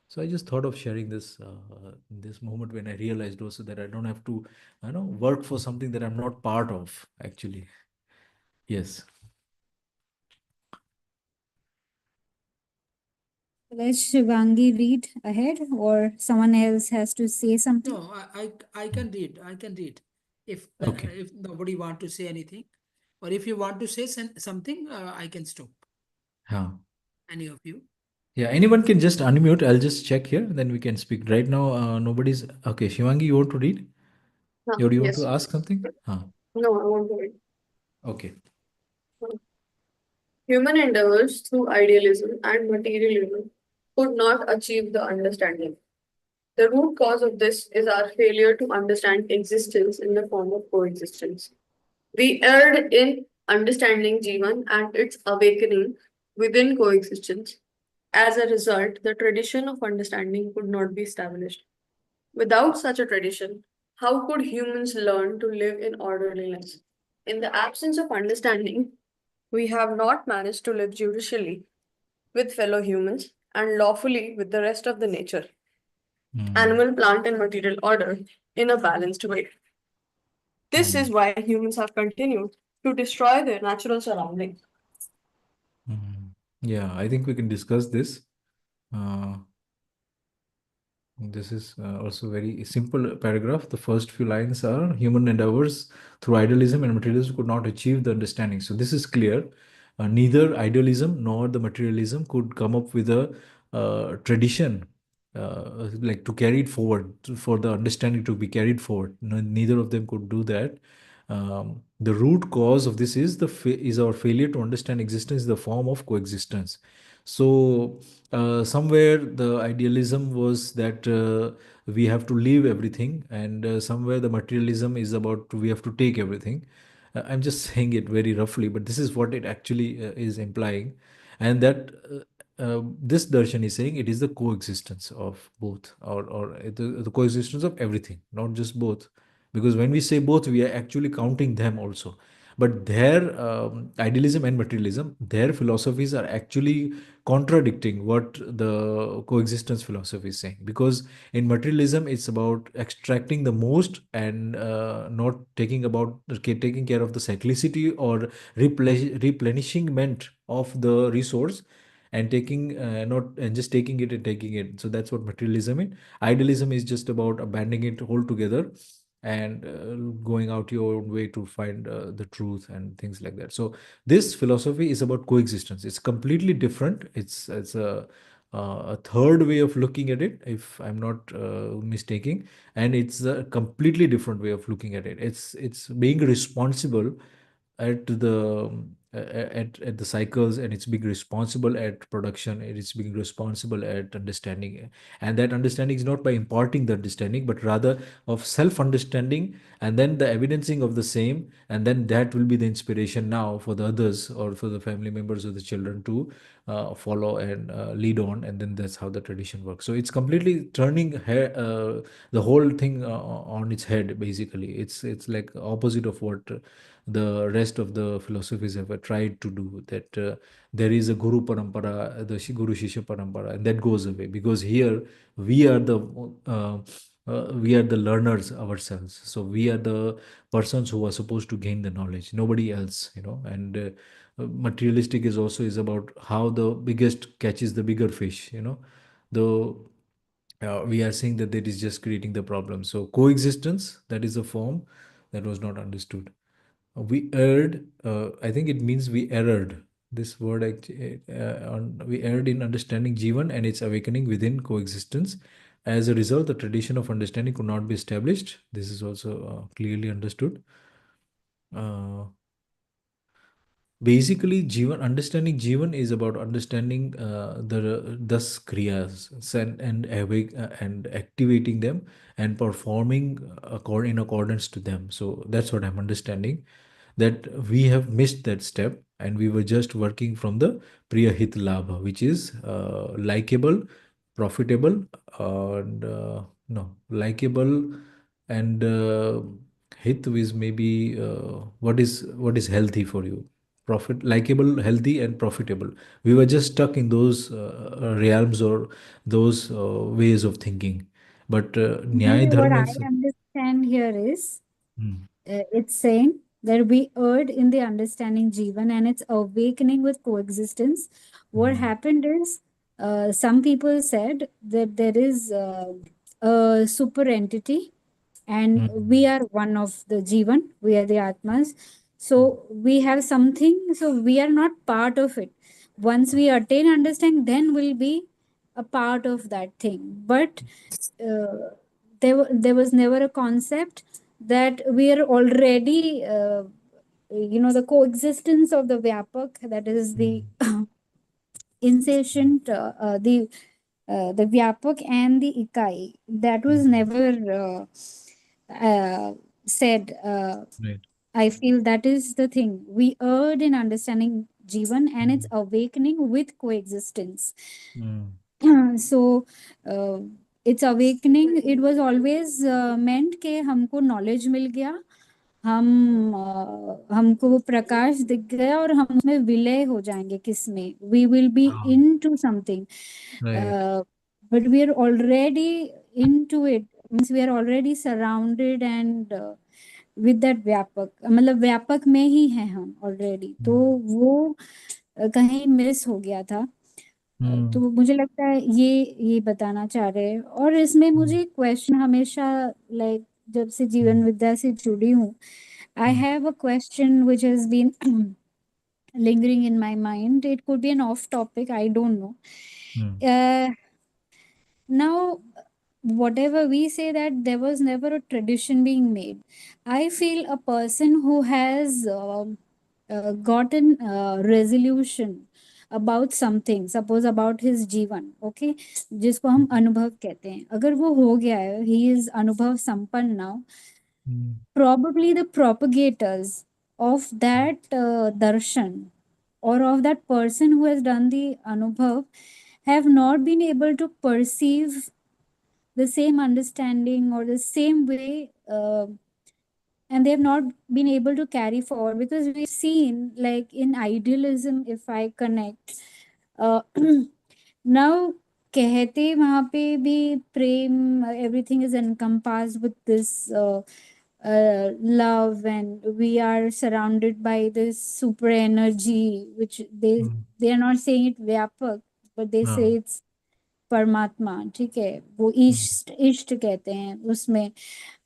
So I just thought of sharing this this moment when I realized also that I don't have to work for something that I'm not part of actually. Yes. Let Shivangi read ahead, or someone else has to say something. No, I can read. I can read. Okay. If nobody want to say anything, or if you want to say something, I can stop. Yeah. Any of you? Yeah, anyone can just unmute. I'll just check here, then we can speak. Right now, nobody's. Okay, Shivangi, you want to read? Or do you want to Yes. ask something? No, I want to read. Okay. Human endeavors through idealism and materialism could not achieve the understanding. The root cause of this is our failure to understand existence in the form of coexistence. We erred in understanding Jeevan and its awakening within coexistence. As a result, the tradition of understanding could not be established. Without such a tradition, how could humans learn to live in orderliness? In the absence of understanding, We have not managed to live judicially with fellow humans and lawfully with the rest of the nature, Mm, animal, plant, and material order in a balanced way. This is mm, why humans have continued to destroy their natural surroundings. mm. Yeah, I think we can discuss this. Uh, This is also very simple paragraph. The first few lines are human endeavors through idealism and materialism could not achieve the understanding. So this is clear. Neither idealism nor the materialism could come up with a tradition like to carry it forward for the understanding to be carried forward. Neither of them could do that. The root cause of this is is our failure to understand existence in the form of coexistence. So somewhere the idealism was that we have to leave everything, and somewhere the materialism is about we have to take everything. I'm just saying it very roughly, but this is what it actually is implying, and that this darshan is saying it is the coexistence of both, or the coexistence of everything, not just both, because when we say both, we are actually counting them also. But their idealism and materialism, their philosophies are actually contradicting what the coexistence philosophy is saying, because in materialism it's about extracting the most and not taking care of the cyclicity or replenishment of the resource, and taking not and just taking it and taking it. So that's what materialism is. Idealism is just about abandoning it altogether and going out your own way to find the truth and things like that. So this philosophy is about coexistence. It's completely different. It's a third way of looking at it, if I'm not mistaking, and it's a completely different way of looking at it. It's being responsible at at the cycles, and it's being responsible at production, and it's being responsible at understanding. And that understanding is not by imparting the understanding, but rather of self understanding, and then the evidencing of the same, and then that will be the inspiration now for the others or for the family members or the children to follow and lead on, and then that's how the tradition works. So it's completely turning the whole thing on its head. Basically, it's like opposite of what the rest of the philosophies have tried to do, that there is a guru parampara, the guru shishya parampara, and that goes away, because here we are the we are the learners ourselves. So we are the persons who are supposed to gain the knowledge, nobody else, and materialistic is also is about how the biggest catches the bigger fish, though we are saying that that is just creating the problem. So coexistence, that is a form that was not understood. We erred, I think it means we erred. This word we erred in understanding Jeevan and its awakening within coexistence. As a result, the tradition of understanding could not be established. This is also clearly understood. Uh, Basically, Jeevan, understanding Jeevan is about understanding the thus kriyas and activating them and performing in accordance to them. So that's what I'm understanding, that we have missed that step, and we were just working from the Priya Hit Labha, which is likable, profitable, and no, likable, and Hit is maybe what is healthy for you, profit, likable, healthy, and profitable. We were just stuck in those realms or those ways of thinking. But Maybe Nyaya what Dharma I is. understand here is Hmm. it's saying that we erred in the understanding Jivan and its awakening with coexistence. What Hmm. happened is some people said that there is a super entity and we Hmm. are one of the Jivan, we are the Atmas. So we have something, so we are not part of it. Once we attain understanding, then we'll be a part of that thing. But there was never a concept that we are already the coexistence of the vyapak, that is the Hmm. insentient the vyapak and the ikai, that was Hmm. never said. Right. I feel that is the thing we erred in understanding Jivan and its Hmm. awakening with coexistence. Hmm. So uh, its awakening, it was always meant कि हमको knowledge मिल गया, हमको वो प्रकाश दिख गया और हम उसमें विलय हो जाएंगे किसमें, we will be Oh, into something, right. But we are already into it, means we are already surrounded and with that व्यापक, मतलब व्यापक में ही है हम ऑलरेडी, तो Mm. वो कहीं मिस हो गया था। Mm. तो मुझे लगता है ये बताना चाह रहे हैं। और इसमें मुझे क्वेश्चन हमेशा, लाइक जब से जीवन Mm. विद्या से जुड़ी हूँ, I Mm. Have a question which has been lingering in my mind. It could be an off topic, I don't know. Mm. Now, whatever we say that there was never a tradition being made, I feel a person who has gotten resolution about something, suppose about his जीवन, okay, जिसको हम अनुभव कहते हैं, अगर वो हो गया है, he is अनुभव संपन्न now, Mm. probably the propagators of that darshan or of that person who has done the anubhav have not been able to perceive the same understanding or the same way, and they have not been able to carry forward, because we've seen, like in idealism, if I connect, uh, now कहते वहाँ पे भी प्रेम, everything is encompassed with this love, and we are surrounded by this super energy, which Mm. they are not saying it व्यापक, but they say No. it's परमात्मा, ठीक है, वो Mm. इष्ट इष्ट कहते हैं उसमें,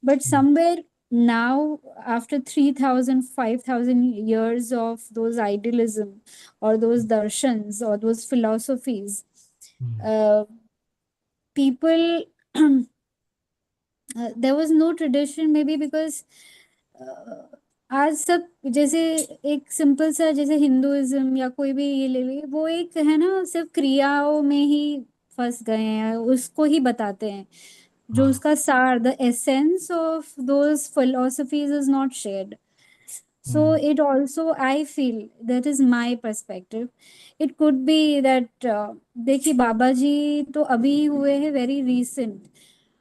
but Mm. somewhere now, after 3,000, 5,000 years of those idealism or those darshans or those philosophies, Mm. uh, people there was no tradition, maybe because आज सब जैसे एक सिंपल सा, जैसे हिंदुइज्म या कोई भी ये ले ले, वो एक है ना, सिर्फ क्रियाओं में ही फंस गए हैं, उसको ही बताते हैं, जो Ah. उसका सार, the essence of those philosophies is not shared. So Mm. it also, I feel, that is my perspective. It could be that देखिए बाबा जी तो अभी हुए हैं, वेरी recent,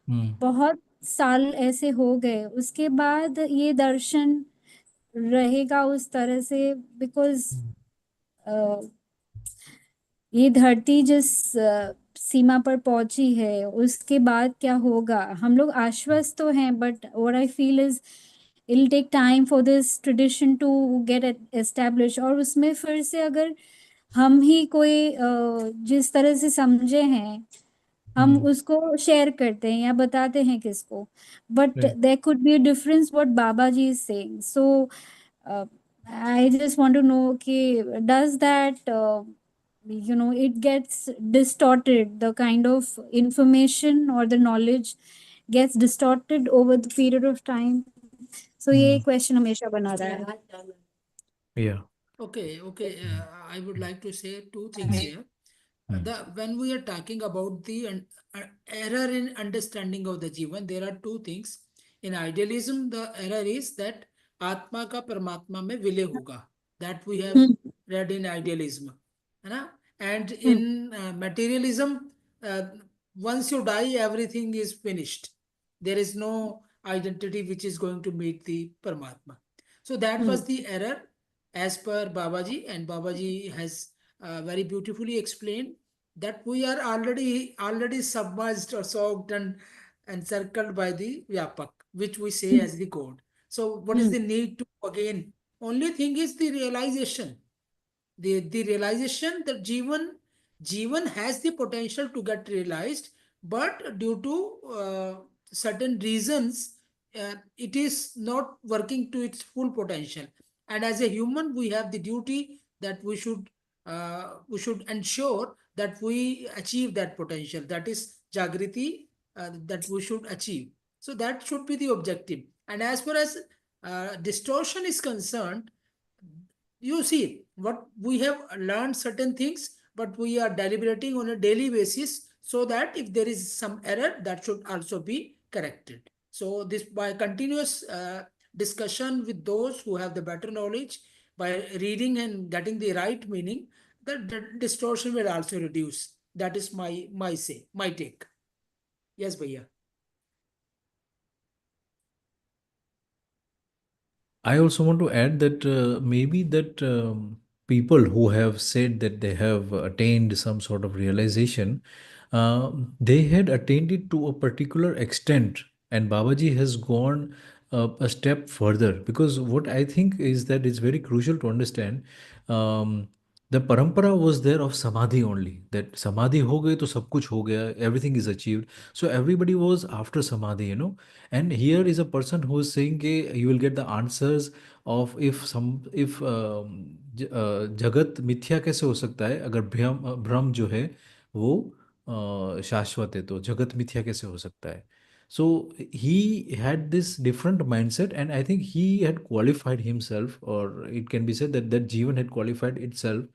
Mm. बहुत साल ऐसे हो गए, उसके बाद ये दर्शन रहेगा उस तरह से, बिकॉज Mm. ये धरती जिस सीमा पर पहुंची है, उसके बाद क्या होगा, हम लोग आश्वस्त तो हैं, but what I feel is it'll take time for this tradition to get established, और उसमें फिर से अगर हम ही कोई जिस तरह से समझे हैं, हम Mm. उसको शेयर करते हैं या बताते हैं किसको, but Right. There could be a difference what Baba ji is saying. So I just want to know, okay, does that it gets distorted, the kind of information or the knowledge gets distorted over the period of time. So ये Mm. question हमेशा बना रहा है. Yeah. Okay. Mm. I would like to say two things here. Mm. The when we are talking about the error in understanding of the Jivan, there are two things. In idealism, the error is that Atma का परमात्मा में विलय होगा. That we have hmm, read in idealism, है ना? And hmm, in materialism, uh, once you die, everything is finished. There is no identity which is going to meet the Paramatma. So that hmm, was the error as per Babaji, and Babaji has very beautifully explained that we are already submerged or soaked and encircled by the Vyapak, which we say hmm, as the God. So what is hmm, the need to again? Only thing is the realization, the realization that Jeevan has the potential to get realized, but due to certain reasons, it is not working to its full potential. And as a human, we have the duty that we should ensure that we achieve that potential. That is Jagriti, that we should achieve. So that should be the objective. And as far as distortion is concerned, you see what we have learned certain things, but we are deliberating on a daily basis, so that if there is some error, that should also be corrected. So this, by continuous discussion with those who have the better knowledge, by reading and getting the right meaning, the distortion will also reduce. That is my take. Yes, Bhaiya. I also want to add that maybe that people who have said that they have attained some sort of realization, they had attained it to a particular extent, and Babaji has gone a step further. Because what I think is that it's very crucial to understand. The parampara was there of samadhi only. That samadhi ho gaye to sab kuch ho gaya, everything is achieved. So everybody was after samadhi, and here is a person who is saying कि you will get the answers of if जगत मिथ्या कैसे हो सकता है अगर भ्रम भ्रम जो है वो शाश्वत है तो जगत मिथ्या कैसे हो सकता है. So he had this different mindset, and I think he had qualified himself, or it can be said that that Jeevan had qualified itself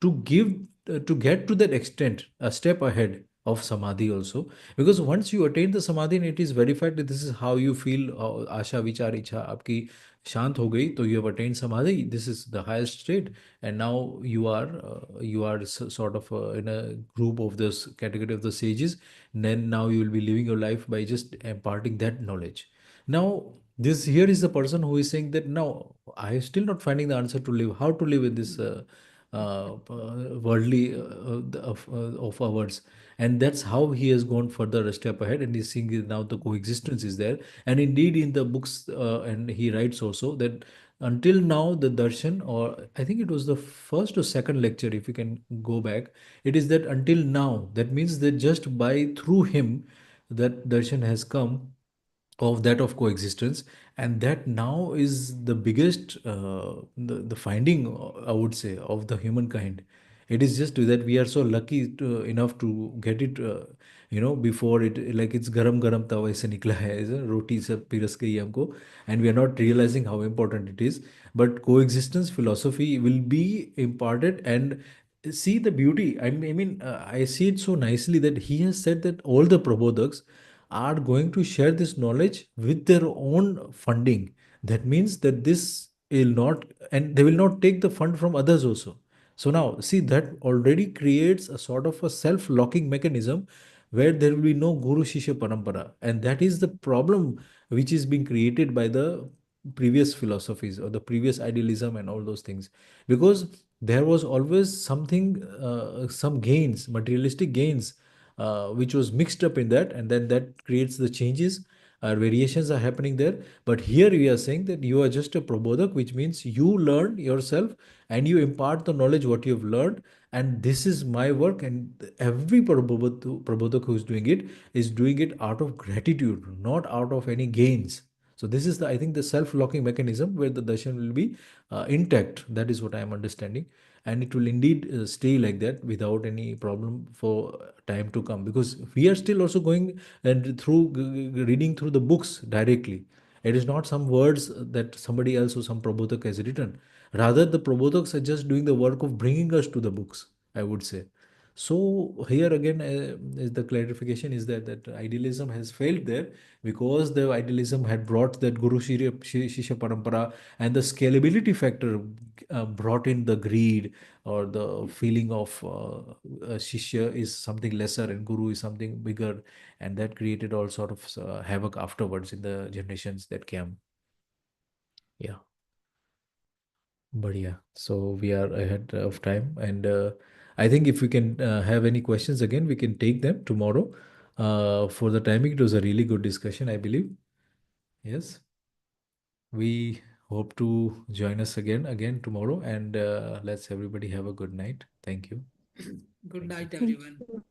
to give to get to that extent, a step ahead of samadhi also. Because once you attain the samadhi and it is verified that this is how you feel, asha vichar ichha आपकी शांत हो गई, तो you have attained samadhi, this is the highest state, and now you are sort of in a group of this category of the sages. And then now you will be living your life by just imparting that knowledge. Now this here is the person who is saying that now I am still not finding the answer to live, how to live in this worldly of ours. And that's how he has gone further a step ahead, and he's seeing that now the coexistence is there. And indeed in the books, and he writes also that until now the darshan, or I think it was the first or second lecture, if you can go back, it is that until now, that means that just by through him that darshan has come of that of coexistence. And that now is the biggest the finding, I would say, of the humankind. It is just that we are so lucky enough to get it, before it, like it's garam garam tawa se nikla hai, roti se piras gayi humko, and we are not realizing how important it is. But coexistence philosophy will be imparted. And see the beauty, I mean, I see it so nicely that he has said that all the prabodhaks are going to share this knowledge with their own funding. That means that this will not, and they will not take the fund from others also. So now, see, that already creates a sort of a self-locking mechanism where there will be no Guru Shishya Parampara. And that is the problem which is being created by the previous philosophies or the previous idealism and all those things. Because there was always something, some gains, materialistic gains, which was mixed up in that, and then that creates the changes, variations are happening there. But here we are saying that you are just a prabodhak, which means you learn yourself and you impart the knowledge what you have learned, and this is my work. And every prabodhak who is doing it out of gratitude, not out of any gains. So this is the, I think, the self-locking mechanism where the darshan will be intact. That is what I am understanding, and it will indeed stay like that without any problem for time to come. Because we are still also going and through reading through the books directly. It is not some words that somebody else or some prabodhak has written. Rather, the prabodhaks are just doing the work of bringing us to the books, I would say. So here again, is the clarification is that idealism has failed there, because the idealism had brought that Guru Shishya Parampara, and the scalability factor brought in the greed, or the feeling of Shishya is something lesser and Guru is something bigger, and that created all sort of havoc afterwards in the generations that came. Yeah. But yeah, so we are ahead of time, and I think if we can have any questions again, we can take them tomorrow. For the timing, it was a really good discussion, I believe. Yes, we hope to join us again tomorrow, and let's everybody have a good night. Thank you. Good Thank you. night, Thank everyone. you.